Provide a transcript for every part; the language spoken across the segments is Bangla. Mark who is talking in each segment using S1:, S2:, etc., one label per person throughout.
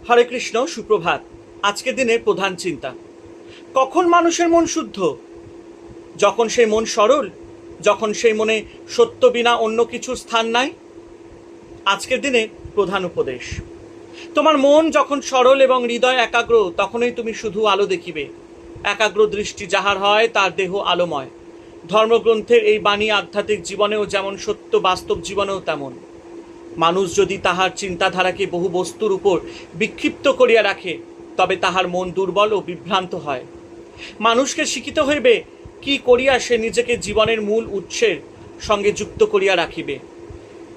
S1: হরে কৃষ্ণ, সুপ্রভাত। আজকের দিনের প্রধান চিন্তা, কখন মানুষের মন শুদ্ধ? যখন সেই মন সরল, যখন সেই মনে সত্য বিনা অন্য কিছুর স্থান নাই। আজকের দিনে প্রধান উপদেশ, তোমার মন যখন সরল এবং হৃদয় একাগ্র, তখনই তুমি শুধু আলো দেখিবে। একাগ্র দৃষ্টি যাহার হয়, তার দেহ আলোময়। ধর্মগ্রন্থের এই বাণী আধ্যাত্মিক জীবনেও যেমন সত্য, বাস্তব জীবনেও তেমন। মানুষ যদি তাহার চিন্তাধারাকে বহু বস্তুর উপর বিক্ষিপ্ত করিয়া রাখে, তবে তাহার মন দুর্বল ও বিভ্রান্ত হয়। মানুষকে শিখিতে হইবে কি করিয়া সে নিজেকে জীবনের মূল উৎসের সঙ্গে যুক্ত করিয়া রাখিবে।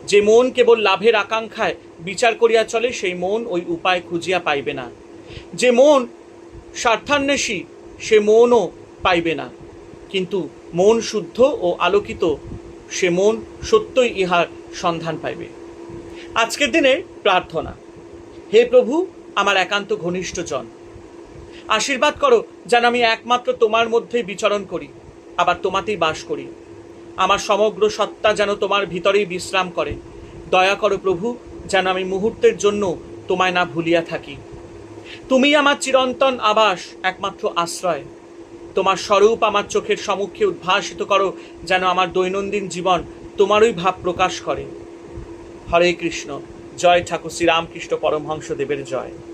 S1: যে মন কেবল লাভের আকাঙ্ক্ষায় বিচার করিয়া চলে, সেই মন ওই উপায় খুঁজিয়া পাইবে না। যে মন স্বার্থান্বেষী, সে মনও পাইবে না। কিন্তু মন শুদ্ধ ও আলোকিত, সে মন সত্যই ইহার সন্ধান পাইবে। আজকের দিনে প্রার্থনা, হে প্রভু, আমার একান্ত ঘনিষ্ঠজন, আশীর্বাদ করো যেন আমি একমাত্র তোমার মধ্যেই বিচরণ করি, আবার তোমাতেই বাস করি। আমার সমগ্র সত্তা যেন তোমার ভিতরেই বিশ্রাম করে। দয়া করো প্রভু, যেন আমি মুহূর্তের জন্য তোমায় না ভুলিয়া থাকি। তুমি আমার চিরন্তন আবাস, একমাত্র আশ্রয়। তোমার স্বরূপ আমার চোখের সম্মুখে উদ্ভাসিত করো, যেন আমার দৈনন্দিন জীবন তোমারই ভাব প্রকাশ করে। হরে কৃষ্ণ। জয় ঠাকুর শ্রী রামকৃষ্ণ পরমহংসদেবের জয়।